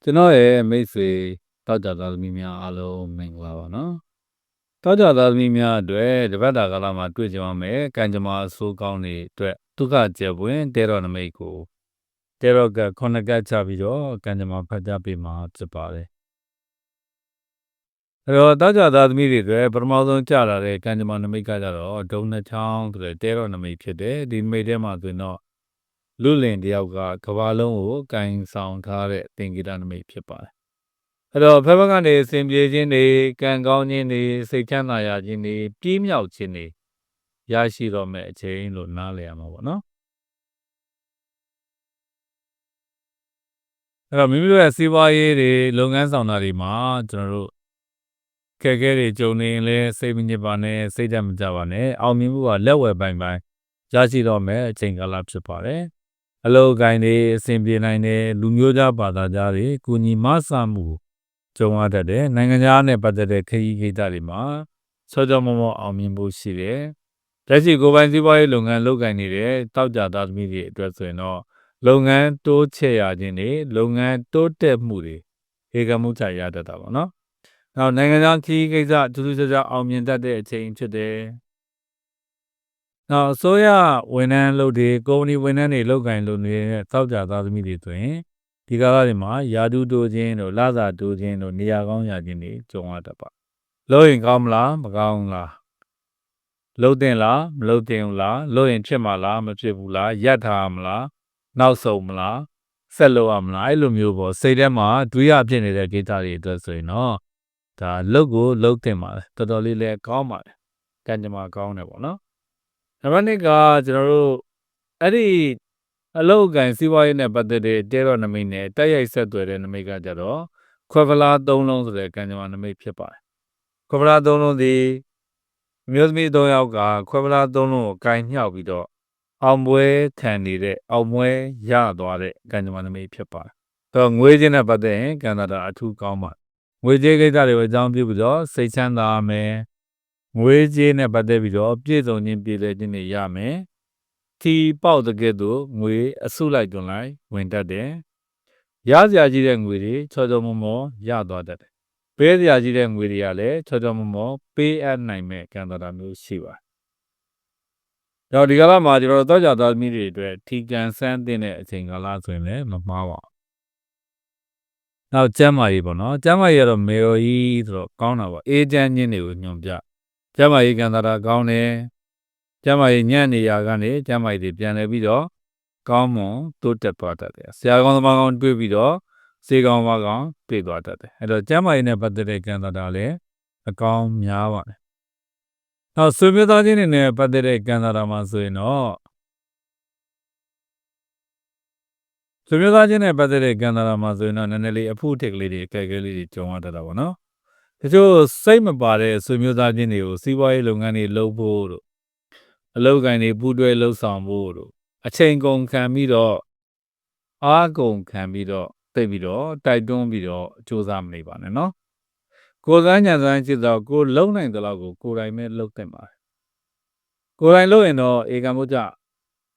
ကျွန်တော်ရဲ့မိတ်ဆွေတောက်ကြသားသမီးများအားလုံးမင်္ဂလာပါနော်တောက်ကြသားသမီးများအတွက်တပတ်တာကာလမှာတွေ့ကြရမယ်ကံကြမ္မာအဆိုးကောင်းတွေအတွက်ဒုက္ခကျေပွင့်တဲတော်နမိတ်ကိုတဲတော်ကခုနှစ်ကချပြီးတော့ကံကြမ္မာဖတ်ကြားပေးမှာဖြစ်ပါတယ်အဲ့တော့တောက်ကြသားသမီးတွေအတွက်ပထမဆုံးကြလာတဲ့ကံကြမ္မာနမိတ်ကကြတော့ဒုံနှစ်ချောင်းဆိုတဲ့တဲတော်နမိတ်ဖြစ်တယ်ဒီနမိတ်ထဲမှာဆိုရင်တော့လူလင်တယောက်ကကဘာလုံးကိုကင်ဆောင်ထားတဲ့သင်္ကေတနမိတ်ဖြစ်ပါတယ်အဲ့တော့ဖက်ဖက်ကနေအစဉ်ပြေခြင်းတွေကံကောင်းခြင်းတွေစိတ်ချမ်းသာရခြင်းတွေပြည့်မြောက်ခြင်းတွေရရှိတော့မဲ့အချိန်လို့နားလည်ရမှာပေါ့နော်အဲ့တော့မိမိတို့ရဲ့စီးပွားရေးတွေလုပ်ငန်းဆောင်တာတွေမှာကျွန်တော်တို့ခက်ခဲတွေကြုံနေရင်လည်းစိတ်မညစ်ပါနဲ့စိတ်ဓာတ်မကြပါနဲ့အောင်မြင်မှုကလက်ဝယ်ပိုင်ရရှိတော့မဲ့အချိန်ကာလဖြစ်ပါတယ်အလုပ်ကိုင်းတွေအစဉ်ပြေနိုင်တယ်လူမျိုးသားဘာသာကြားတွေကုညီမဆမှုကြုံရတတ်တယ်နိုင်ငံခြားနဲ့ပတ်သက်တဲ့ခရီးကိစ္စတွေမှာစောစောမောအောင်မြင်ဖို့ရှိတယ်လက်ရှိကိုယ်ပိုင်စီးပွားရေးလုပ်ငန်းလုပ်ကိုင်နေတဲ့တောက်ကြသားသမီးတွေအတွက်ဆိုရင်တော့လုပ်ငန်းတိုးချဲ့ရခြင်းတွေလုပ်ငန်းတိုးတက်မှုတွေဧကမှုချရတတ်တာပေါ့နော်နောက်နိုင်ငံခြားခရီးကိစ္စထူးထူးခြားခြားအောင်မြင်တတ်တဲ့အချိန်ဖြစ်တယ်နောက်အစိုးရဝန်ထမ်းလုပ်တွေကုမ္ပဏီဝန်ထမ်းတွေလုပ်ကိုင်လုပ်နေတဲ့တောက်ကြသားသမီးတွေဆိုရင်ဒီကာလတွေမှာယာတုတိုးခြင်းတို့လစာတိုးခြင်းတို့နေရာကောင်းရခြင်းတွေကြုံရတတ်ပါလို့ရင်ကောင်းမလားမကောင်းလားလို့တင်လားမလို့တင်ဘူးလားလို့ရင်ဖြစ်မှာလားမဖြစ်ဘူးလားရပ်ထားမလားနောက်ဆုံးမလားဆက်လို့ရမလားအဲ့လိုမျိုးပေါ့စိတ်ထဲမှာတွေးရဖြစ်နေတဲ့ကိစ္စတွေအတွက်ဆိုရင်တော့ဒါလုတ်ကိုလုတ်တင်ပါတယ်တော်တော်လေးလည်းကောင်းပါတယ်ကံကြမ္မာကောင်းတယ်ပေါ့နော်နံပါတ်2ကကျွန်တော်တို့အဲ့ဒီအလုတ်ကန်စီးပွားရေးနဲ့ပတ်သက်တဲ့တဲတော်နမိတ်နဲ့တိုက်ရိုက်ဆက်သွယ်တဲ့နမိတ်ကကြတော့ခွဲဖလား3လုံးဆိုတဲ့ကံကြမ္မာနမိတ်ဖြစ်ပါတယ်ခွဲဖလား3လုံးဒီမျိုးသမီး3ယောက်ကခွဲဖလား3လုံးကိုကင်ညှောက်ပြီးတော့အောင်ပွဲခံနေတဲ့အောင်ပွဲရသွားတဲ့ကံကြမ္မာနမိတ်ဖြစ်ပါတယ်တော့ငွေချင်းနဲ့ပတ်သက်ရင်ကံတာအထူးကောင်းပါငွေကြေးကိစ္စတွေအကြောင်းပြုပြီးတော့စိတ်ချမ်းသာမယ်ငွေကြေးနဲ့ပတ်သက်ပြီးတော့ပြည့်စုံခြင်းပြည်လည်ခြင်းတွေရမယ်ထီပေါက်တဲ့ကဲ့သို့ငွေအစုလိုက်တွန်လိုက်ဝင်တတ်တယ်ရစရာကြီးတဲ့ငွေတွေချောချောမောမောရသွားတတ်တယ်ပေးစရာကြီးတဲ့ငွေတွေကလည်းချောချောမောမောပေးအပ်နိုင်မဲ့ကံတာမျိုးရှိပါတယ်တော့ဒီကာလမှာကျွန်တော်တို့တောက်ကြသားသမီးတွေအတွက်ထီကန်ဆန်းတဲ့အချိန်ကာလဆိုရင်လည်းမမှားပါဘူးနောက်ကျမ်းမာရေးပေါ့နော်ကျမ်းမာရေးကတော့မေယော်ကြီးဆိုတော့ကောင်းတာပေါ့အေးချမ်းခြင်းတွေကိုညွှန်ပြကျမ်းမာရေးကံတာကောင်းတယ်ကျမ်းမာရေးညံ့နေရာကနေကျမ်းမာရေးတွေပြန်လဲပြီးတော့ကောင်းမွန်တိုးတက်သွားတတ်တယ်ဆရာကောင်းသမားကောင်းတွေ့ပြီးတော့စေကောင်းမကောင်းတွေ့သွားတတ်တယ်အဲ့တော့ကျမ်းမာရေးနဲ့ပတ်သက်တဲ့ကံတာလည်းအကောင်းများပါတယ်နောက်ဆွေမျိုးသားချင်းတွေနဲ့ပတ်သက်တဲ့ကံတာမှာဆိုရင်တော့ဆွေမျိုးသားချင်းနဲ့ပတ်သက်တဲ့ကံတာမှာဆိုရင်တော့နည်းနည်းလေးအဖို့ထက်ကလေးတွေအခက်အခဲလေးတွေကြုံရတတ်တာပေါ့နော်တချို့စိတ်မပါတဲ့ဆွေမျိုးသားချင်းတွေကိုစီးပွားရေးလုပ်ငန်းတွေလုပ်ဖို့တို့အလုပ်ကိုင်တွေပူးတွဲလှုပ်ဆောင်ဖို့တို့အချိန်ကုန်ခံပြီးတော့အားကုန်ခံပြီးတော့သိပြီးတော့တိုက်တွန်းပြီးတော့စူးစမ်းမနေပါနဲ့နော်ကိုယ်စမ်းညံစမ်းရှိတော့ကိုလုံနိုင်တဲ့လောက်ကိုယ်တိုင်ပဲလုပ်တင်ပါတယ်ကိုယ်တိုင်လုပ်ရင်တော့ဧကံမှုကြ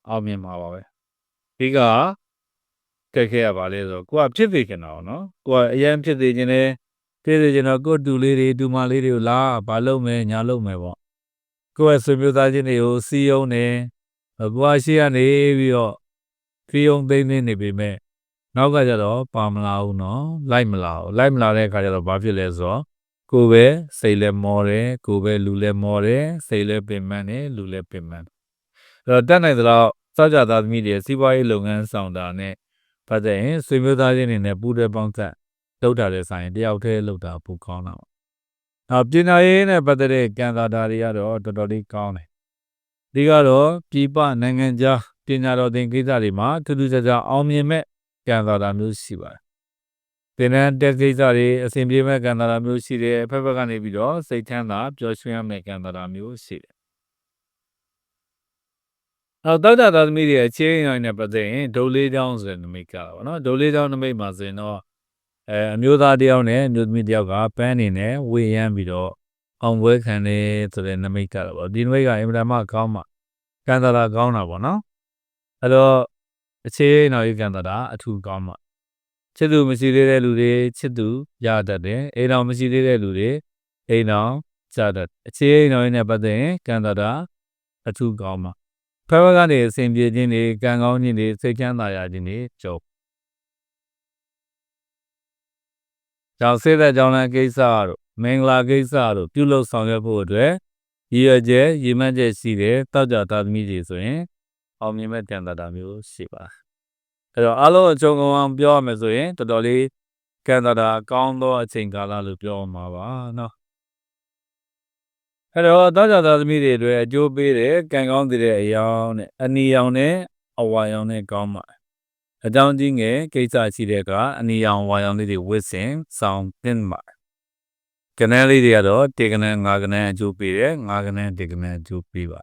အောင်မြင်မှာပါပဲဒီကကဲခဲရပါလေဆိုကိုကဖြစ်သေးခင်တော့နော်ကိုကအရင်ဖြစ်သေးခြင်းနဲ့ဖြစ်သေးခြင်းတော့ကိုတူလေးတွေတူမလေးတွေကိုလာဘာလုပ်မယ်ညာလုပ်မယ်ပေါ့ကိုယ့်ရဲ့ဆွေမျိုးသားချင်းတွေကိုစီးယုံနေကိုကရှိကနေပြီးတော့စီးယုံသိမ့်နေပေမဲ့နောက်ကကြတော့ပါမလာဘူးနော်လိုက်မလာတဲ့အခါကျတော့ဘာဖြစ်လဲဆိုတော့ကိုယ်ပဲစိတ်လဲမောတယ်ကိုယ်ပဲလူလဲမောတယ်စိတ်လဲပင်ပန်းတယ်လူလဲပင်ပန်းအဲ့တော့တက်နိုင်သလောက်စောကြသားသမီးတွေစီးပွားရေးလုပ်ငန်းဆောင်တာနဲ့ပတ်သက်ရင်ဆွေမျိုးသားချင်းတွေနဲ့ပူးတွဲပေါင်းဆက်လုပ်တာတဲ့ဆိုင်တယောက်တည်းလုပ်တာပိုကောင်းတာပါနောက်ပညာရေးနဲ့ပတ်သက်တဲ့ကံတာတွေကတော့တော်တော်လေးကောင်းတယ်ဒီကတော့ပြည်ပနိုင်ငံခြားပညာတော်သင်ကိစ္စတွေမှာထူးထူးခြားခြားအောင်မြင်မဲ့ကံတာမျိုးရှိပါတယ်သင်တန်းတက်ကိစ္စတွေအစဉ်ပြေမဲ့ကံတာမျိုးရှိတယ်ဖက်ဖက်ကနေပြီးတော့စိတ်ချမ်းသာပျော်ရွှင်ရမဲ့ကံတာမျိုးရှိတယ်နောက်တောက်ကြသားသမီးတွေအခြေအနေနဲ့ပတ်သက်ရင်ဒုလေးချောင်းဆိုတဲ့နမိတ်ကပါနော်ဒုလေးချောင်းနမိတ်မှာဆိုရင်တော့အမျိုးသားတယောက်နဲ့အမျိုးသမီးတယောက်ကပန်းနေနဲ့ဝေရမ်းပြီးတော့အောင်ပွဲခံတယ်ဆိုတဲ့နမိတ်ကတော့ပေါ့ဒီနမိတ်ကအင်မတန်မှကောင်းမှကံတာကောင်းတာပေါ့နော်အဲ့တော့အခြေအနေကံတာအထူးကောင်းမှ ချစ်သူမရှိသေးတဲ့လူတွေချစ်သူရတတ်တယ်အိမ်တော်မရှိသေးတဲ့လူတွေအိမ်တော်ကြတတ်အခြေအိမ်တော်နဲ့ပတ်သက်ရင်ကံတာအထူးကောင်းမှာဖဲဘက်ကနေအစဉ်ပြေခြင်းတွေကံကောင်းခြင်းတွေစိတ်ချမ်းသာရခြင်းတွေကြုံကြောင့်စေတဲ့ကြောင့်လည်းကိစ္စတို့မင်္ဂလာကိစ္စတို့ပြုလုပ်ဆောင်ရွက်ဖို့အတွက်ရည်ရွယ်ချက်ရည်မှန်းချက်ရှိတဲ့တောက်ကြသားသမီးတွေဆိုရင်အောင်မြင်မဲ့ကံတာမျိုးရှိပါအဲ့တော့အားလုံးအကြုံအောင်ပြောရမယ်ဆိုရင်တော်တော်လေးကံတာကောင်းသောအချိန်ကာလလို့ပြောမှာပါနော်အဲ့တော့တောက်ကြသားသမီးတွေအတွက်အကျိုးပေးတဲ့ကံကောင်းတဲ့အယောင်နဲ့အနီရောင်နဲ့အဝါရောင်နဲ့ကောင်းပါအကြောင်းကြီးငယ်ကိစ္စရှိတဲ့ကအနီရောင်ဝါရောင်လေးတွေဝစ်စင်ဆောင်တင်ပါကနန်းလေးတွေကတော့တေကနန်း၅ကနန်းအကျိုးပေးတယ်၅ကနန်းတေကနန်းအကျိုးပေးပါ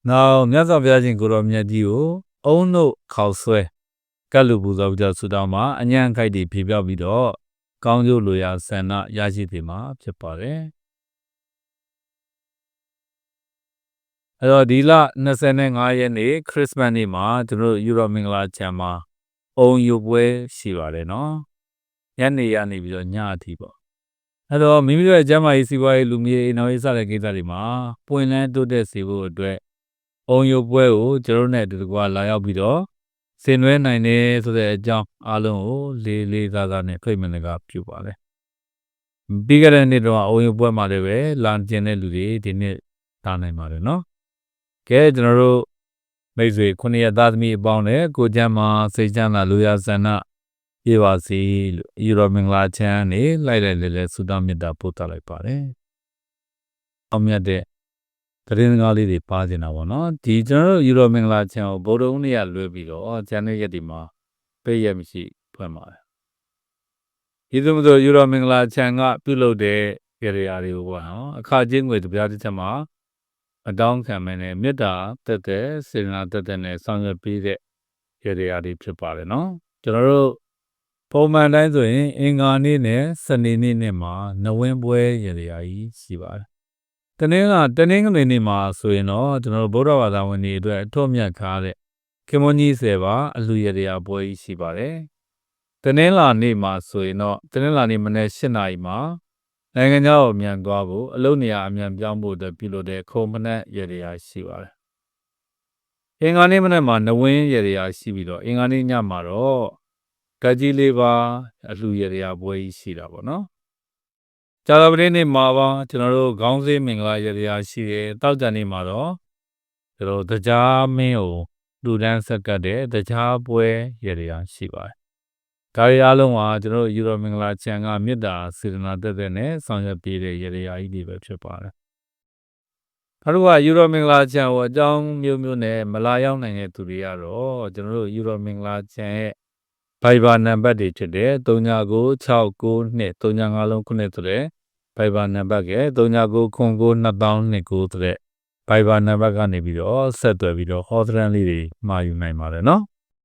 နောက်မြတ်စွာဘုရားရှင်ကိုရောမြတ်ကြီးကိုအုံတို့ခေါက်ဆွဲကတ်လူပူဇော်ပြီးတော့ဆုတောင်းမှာအညံ့ခိုက်တွေဖြေပြောက်ပြီးတော့ကောင်းကျိုးလိုရာဆန္ဒရရှိပြီမှာဖြစ်ပါတယ်အဲ့တော့ဒီလ25ရက်နေ့ခရစ်စမတ်နေ့မှာကျွန်တော်ယူရောမင်္ဂလာချမ်းမှာအုံယူပွဲရှိပါတယ်နော်ညနေရနေပြီးတော့ညအထိပေါ့အဲ့တော့မိမိတို့ရဲ့ကျမ်းမာရေးစီးပွားရေးလူမျိုးရေးနောက်ရေးစတဲ့ကိစ္စတွေမှာပွင့်လန်းတိုးတက်စေဖို့အတွက်အုံယူပွဲကိုကျွန်တော်နဲ့အတူတကွာလာရောက်ပြီးတော့ဆင်နွှဲနိုင်တယ်ဆိုတဲ့အကြောင်းအားလုံးကိုလေးစားစားနဲ့ဖိတ်မင်ကပြုပါလေပြီးခဲ့တဲ့နေ့တော့အုံယူပွဲမှာလည်းပဲလာကျင်တဲ့လူတွေဒီနေ့ထားနိုင်ပါတယ်နော်ကဲကျွန်တော်တို့မိတ်ဆွေ9ရက်သားသမီးအပေါင်းနဲ့ကိုကျမ်းမှာစိတ်ချမ်းသာလူရဆန္ဒပြေပါစေလို့ယူရောမင်္ဂလာချမ်းနေလိုက်လဲဆုတောင်းမေတ္တာပို့သလိုက်ပါတယ်။အောင်မြတ်တဲ့သတင်းကားလေးတွေပါနေတာပေါ့နော်။ဒီကျွန်တော်တို့ယူရောမင်္ဂလာချမ်းကိုဗုဒ္ဓဦးနေ့ကလွှဲပြီးတော့ကျန်တဲ့ရက်ဒီမှာပိတ်ရမရှိဖွင့်ပါတယ်။ဒီလိုမျိုးယူရောမင်္ဂလာချမ်းကပြုလုပ်တဲ့ကြရရာတွေကိုပေါ့နော်။အခါချင်းငွေတပြားတစ်ချက်မှာအတောင်းခံမယ်နဲ့မေတ္တာတက်တဲ့စေတနာတက်တဲ့နဲ့ဆောင်ရွက်ပေးတဲ့ကြရရာတွေဖြစ်ပါတယ်နော်။ကျွန်တော်တို့ပုံမှန်တိုင်းဆိုရင်အင်္ဂါနေ့နဲ့စနေနေ့နဲ့မှာနဝင်းပွဲရရာကြီးရှိပါတယ်။တနင်္ဂနွေနေ့မှာဆိုရင်တော့ကျွန်တော်တို့ဗုဒ္ဓဘာသာဝင်တွေအတွက်အထွတ်မြတ်ကားတဲ့ခင်မွန်ကြီး10ပါအလှရရာပွဲကြီးရှိပါတယ်။တနင်္လာနေ့မှာဆိုရင်တော့တနင်္လာနေ့မနေ့7နာရီမှာနိုင်ငံခြားကိုအမြန်သွားဖို့အလုပ်နေရာအမြန်ပြောင်းဖို့အတွက်ပြုလုပ်တဲ့ခုံမနက်ရရာရှိပါတယ်။အင်္ဂါနေ့မနေ့မှာနဝင်းရရာရှိပြီးတော့အင်္ဂါနေ့ညမှာတော့ကကြီးလေးပါအလှရရာပွဲကြီးရှိတာပေါ့နော်ကြာသပတေးနေ့မှာပါကျွန်တော်တို့ခေါင်းစည်းမင်္ဂလာရရာရှိတယ်တောက်ကြနေ့မှာတော့ကျွန်တော်တရားမင်းကိုလူတန်းဆက်ကတ်တဲ့တရားပွဲရရာရှိပါတယ်ဒါရီအားလုံးကကျွန်တော်တို့ယူရောမင်္ဂလာချန်ကမေတ္တာစေတနာတက်တဲ့နဲ့ဆောင်ရွက်ပေးတဲ့ရရာကြီးတွေပဲဖြစ်ပါတယ်နောက်တစ်ခါယူရောမင်္ဂလာချန်ကိုအကြောင်းမျိုးနဲ့မလာရောက်နိုင်တဲ့သူတွေကတော့ကျွန်တော်တို့ယူရောမင်္ဂလာချန်ရဲ့Viber နံပါတ်တွေဖြစ်တဲ့399692 35လုံး9ဆိုတဲ့ Viber နံပါတ်က39992029ဆိုတဲ့ Viber နံပါတ်ကနေပြီးတော့ဆက်သွယ်ပြီးတော့ order လေးတွေမှာယူနိုင်ပါတယ်နော်